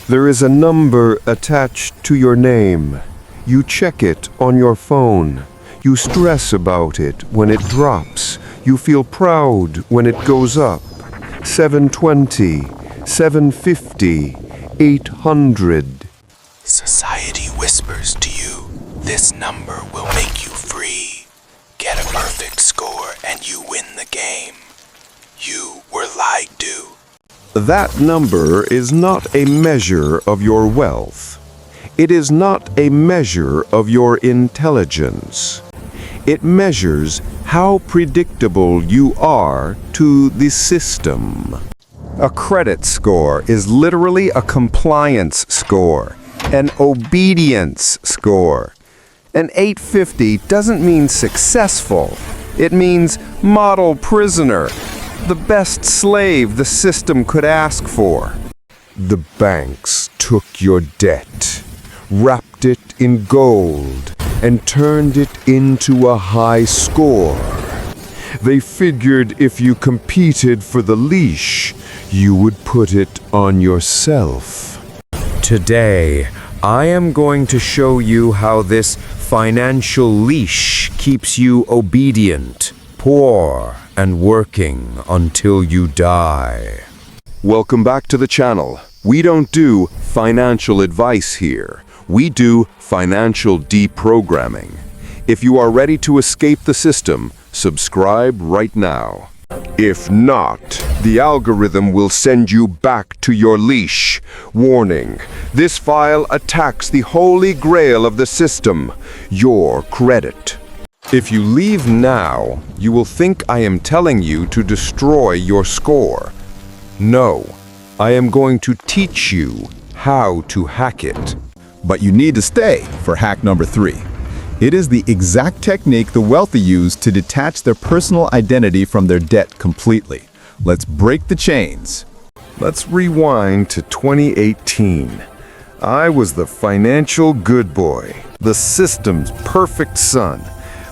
There is a number attached to your name. You check it on your phone. You stress about it when it drops. You feel proud when it goes up. 720, 750, 800. Society whispers to you, this number will make you free. Get a perfect score and you win the game. You were lied to. That number is not a measure of your wealth. It is not a measure of your intelligence. It measures how predictable you are to the system. A credit score is literally a compliance score, an obedience score. An 850 doesn't mean successful. It means model prisoner, the best slave the system could ask for. The banks took your debt, wrapped it in gold, and turned it into a high score. They figured if you competed for the leash, you would put it on yourself. Today, I am going to show you how this financial leash keeps you obedient, poor, and working until you die. Welcome back to the channel. We don't do financial advice here. We do financial deprogramming. If you are ready to escape the system, subscribe right now. If not, the algorithm will send you back to your leash. Warning, this file attacks the holy grail of the system, your credit. If you leave now, you will think I am telling you to destroy your score. No, I am going to teach you how to hack it. But you need to stay for hack number 3. It is the exact technique the wealthy use to detach their personal identity from their debt completely. Let's break the chains. Let's rewind to 2018. I was the financial good boy, the system's perfect son.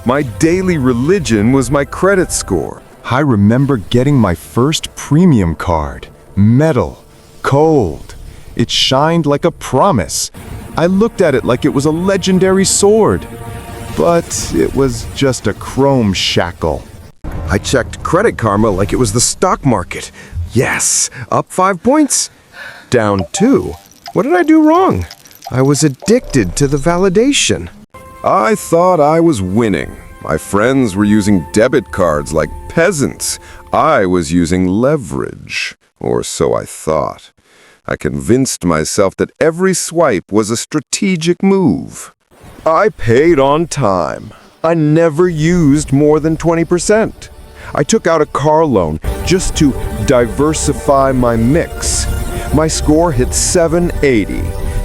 My daily religion was my credit score. I remember getting my first premium card. Metal. Cold. It shined like a promise. I looked at it like it was a legendary sword. But it was just a chrome shackle. I checked Credit Karma like it was the stock market. Yes, up 5 points. Down 2. What did I do wrong? I was addicted to the validation. I thought I was winning. My friends were using debit cards like peasants. I was using leverage, or so I thought. I convinced myself that every swipe was a strategic move. I paid on time. I never used more than 20%. I took out a car loan just to diversify my mix. My score hit 780,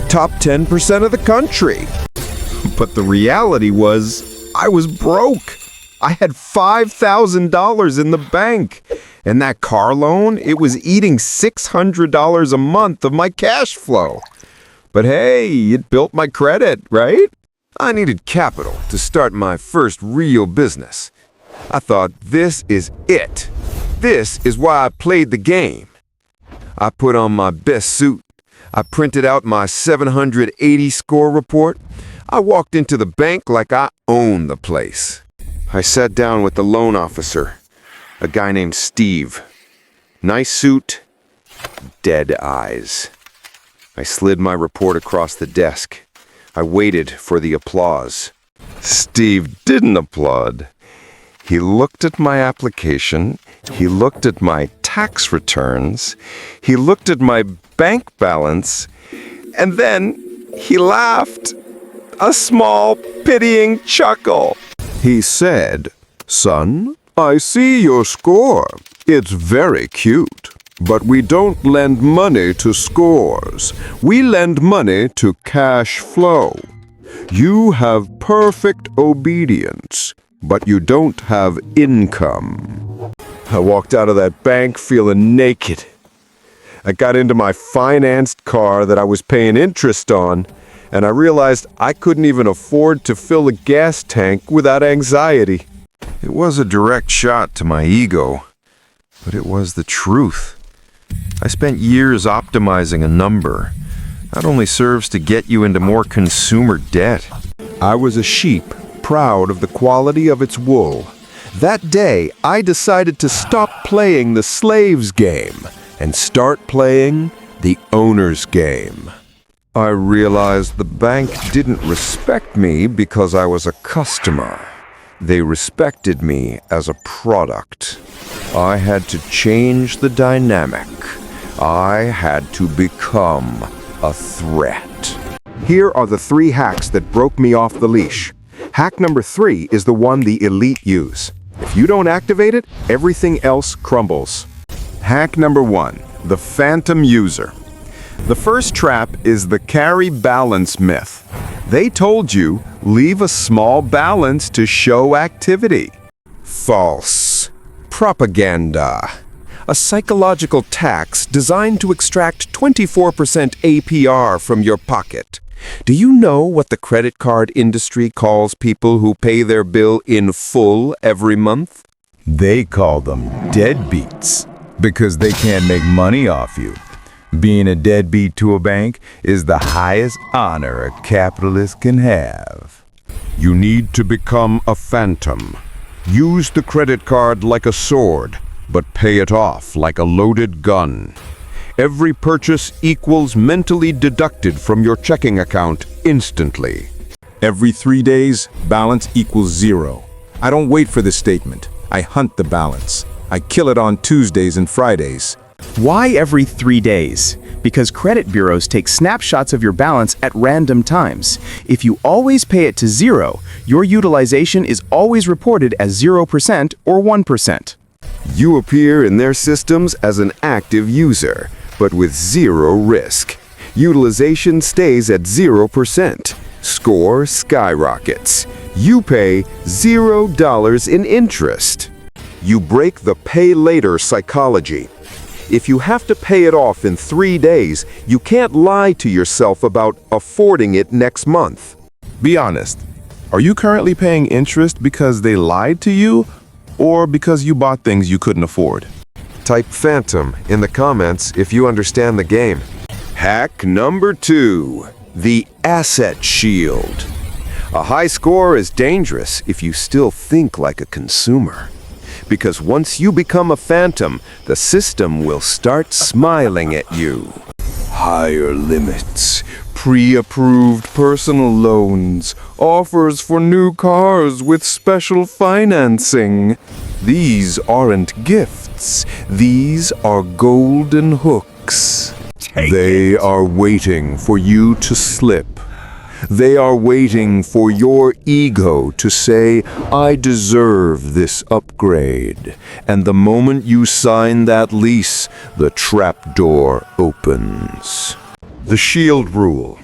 top 10% of the country. But the reality was, I was broke. I had $5,000 in the bank. And that car loan, it was eating $600 a month of my cash flow. But hey, it built my credit, right? I needed capital to start my first real business. I thought, this is it. This is why I played the game. I put on my best suit. I printed out my 780 score report. I walked into the bank like I owned the place. I sat down with the loan officer, a guy named Steve. Nice suit, dead eyes. I slid my report across the desk. I waited for the applause. Steve didn't applaud. He looked at my application. He looked at my tax returns. He looked at my bank balance. And then he laughed. A small, pitying chuckle. He said, "Son, I see your score. It's very cute. But we don't lend money to scores. We lend money to cash flow. You have perfect obedience, but you don't have income." I walked out of that bank feeling naked. I got into my financed car that I was paying interest on, and I realized I couldn't even afford to fill a gas tank without anxiety. It was a direct shot to my ego, but it was the truth. I spent years optimizing a number, That only serves to get you into more consumer debt. I was a sheep, proud of the quality of its wool. That day, I decided to stop playing the slave's game and start playing the owner's game. I realized the bank didn't respect me because I was a customer. They respected me as a product. I had to change the dynamic. I had to become a threat. Here are the 3 hacks that broke me off the leash. Hack number 3 is the one the elite use. If you don't activate it, everything else crumbles. Hack number 1, the phantom user. The first trap is the carry balance myth. They told you, leave a small balance to show activity. False. Propaganda. A psychological tax designed to extract 24% APR from your pocket. Do you know what the credit card industry calls people who pay their bill in full every month? They call them deadbeats because they can't make money off you. Being a deadbeat to a bank is the highest honor a capitalist can have. You need to become a phantom. Use the credit card like a sword, but pay it off like a loaded gun. Every purchase equals mentally deducted from your checking account instantly. Every 3 days, balance equals 0. I don't wait for this statement. I hunt the balance. I kill it on Tuesdays and Fridays. Why every 3 days? Because credit bureaus take snapshots of your balance at random times. If you always pay it to 0, your utilization is always reported as 0% or 1%. You appear in their systems as an active user, but with 0 risk. Utilization stays at 0%. Score skyrockets. You pay $0 in interest. You break the pay later psychology. If you have to pay it off in 3 days, you can't lie to yourself about affording it next month. Be honest. Are you currently paying interest because they lied to you or because you bought things you couldn't afford? Type Phantom in the comments if you understand the game. Hack number 2, the asset shield. A high score is dangerous if you still think like a consumer. Because once you become a phantom, the system will start smiling at you. Higher limits, pre-approved personal loans, offers for new cars with special financing. These aren't gifts. These are golden hooks. They are waiting for you to slip. They are waiting for your ego to say, I deserve this upgrade. And the moment you sign that lease, the trapdoor opens. The shield rule.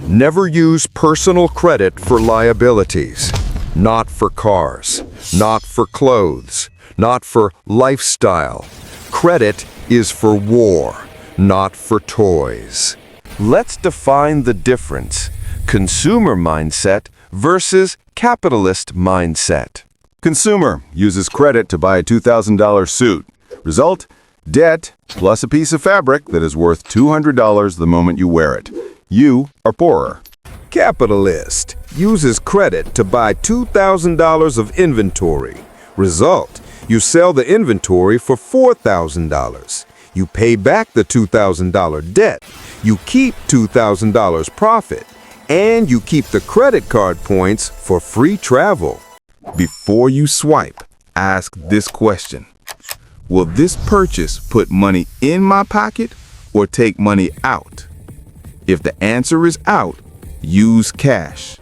Never use personal credit for liabilities. Not for cars. Not for clothes. Not for lifestyle. Credit is for war, not for toys. Let's define the difference. Consumer mindset versus capitalist mindset. Consumer uses credit to buy a $2,000 suit. Result, debt plus a piece of fabric that is worth $200 the moment you wear it. You are poorer. Capitalist uses credit to buy $2,000 of inventory. Result, you sell the inventory for $4,000. You pay back the $2,000 debt. You keep $2,000 profit. And you keep the credit card points for free travel. Before you swipe, ask this question. Will this purchase put money in my pocket or take money out? If the answer is out, use cash.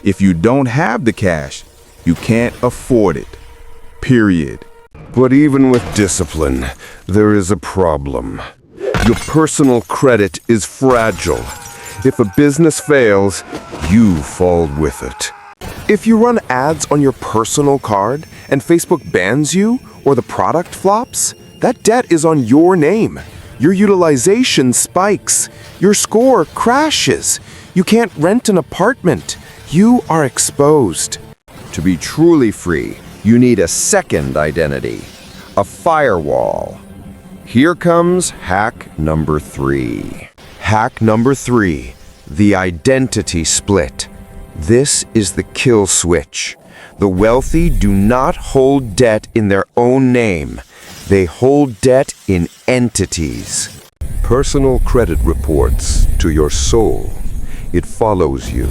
If you don't have the cash, you can't afford it. Period. But even with discipline, there is a problem. Your personal credit is fragile. If a business fails, you fall with it. If you run ads on your personal card and Facebook bans you or the product flops, that debt is on your name. Your utilization spikes. Your score crashes. You can't rent an apartment. You are exposed. To be truly free, you need a second identity, a firewall. Here comes hack number 3. Hack number 3, the identity split. This is the kill switch. The wealthy do not hold debt in their own name. They hold debt in entities. Personal credit reports to your soul. It follows you.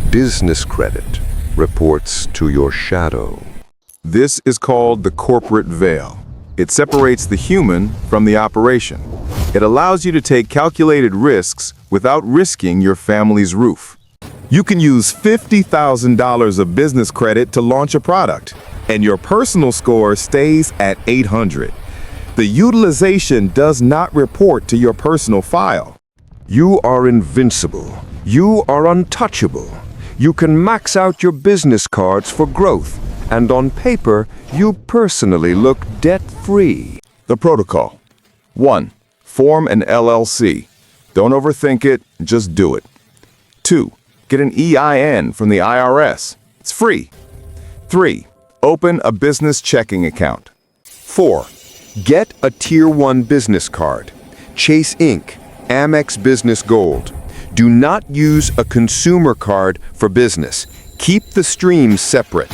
Business credit reports to your shadow. This is called the corporate veil. It separates the human from the operation. It allows you to take calculated risks without risking your family's roof. You can use $50,000 of business credit to launch a product, and your personal score stays at 800. The utilization does not report to your personal file. You are invincible. You are untouchable. You can max out your business cards for growth, and on paper, you personally look debt-free. The protocol. 1. Form an LLC. Don't overthink it, just do it. 2. Get an EIN from the IRS. It's free. 3. Open a business checking account. 4. Get a Tier 1 business card. Chase Inc., Amex Business Gold. Do not use a consumer card for business. Keep the streams separate.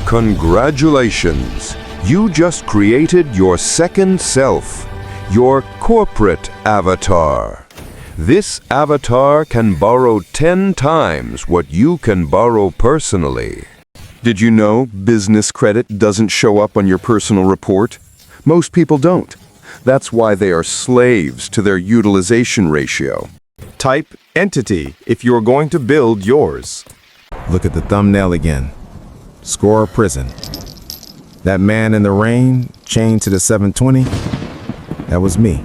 Congratulations! You just created your second self, your corporate avatar. This avatar can borrow 10 times what you can borrow personally. Did you know business credit doesn't show up on your personal report? Most people don't. That's why they are slaves to their utilization ratio. Type entity if you are going to build yours. Look at the thumbnail again. Score prison. That man in the rain, chained to the 720, that was me.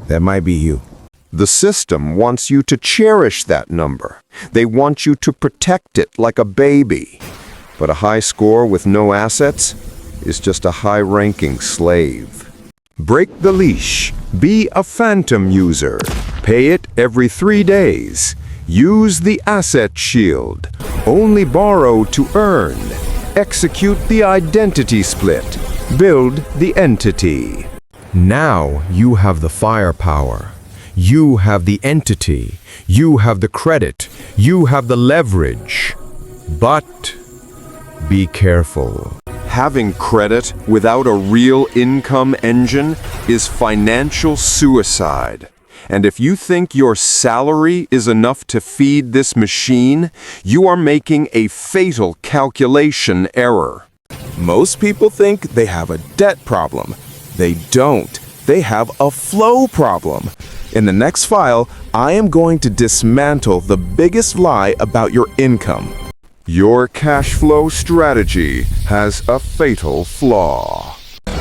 That might be you. The system wants you to cherish that number. They want you to protect it like a baby. But a high score with no assets is just a high-ranking slave. Break the leash. Be a phantom user. Pay it every 3 days. Use the asset shield. Only borrow to earn. Execute the identity split. Build the entity. Now you have the firepower. You have the entity. You have the credit. You have the leverage. But be careful. Having credit without a real income engine is financial suicide. And if you think your salary is enough to feed this machine, you are making a fatal calculation error. Most people think they have a debt problem. They don't. They have a flow problem. In the next file, I am going to dismantle the biggest lie about your income. Your cash flow strategy has a fatal flaw.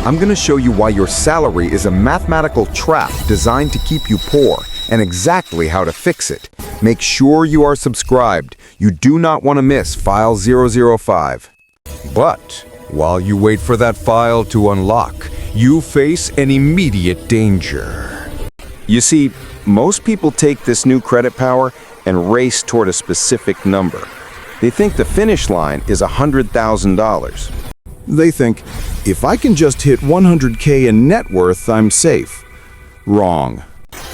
I'm going to show you why your salary is a mathematical trap designed to keep you poor and exactly how to fix it. Make sure you are subscribed. You do not want to miss file 005. But while you wait for that file to unlock, you face an immediate danger. You see, most people take this new credit power and race toward a specific number. They think the finish line is $100,000. They think, if I can just hit 100K in net worth, I'm safe. Wrong.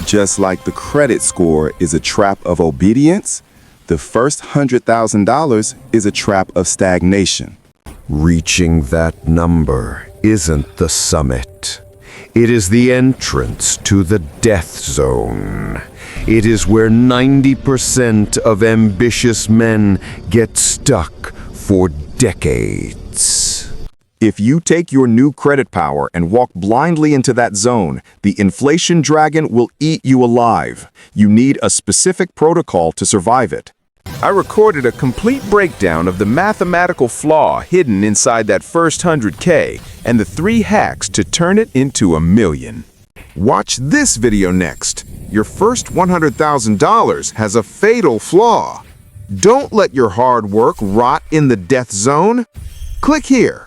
Just like the credit score is a trap of obedience, the first $100,000 is a trap of stagnation. Reaching that number isn't the summit. It is the entrance to the death zone. It is where 90% of ambitious men get stuck for decades. If you take your new credit power and walk blindly into that zone, the inflation dragon will eat you alive. You need a specific protocol to survive it. I recorded a complete breakdown of the mathematical flaw hidden inside that first 100K and the 3 hacks to turn it into $1 million. Watch this video next. Your first $100,000 has a fatal flaw. Don't let your hard work rot in the death zone. Click here.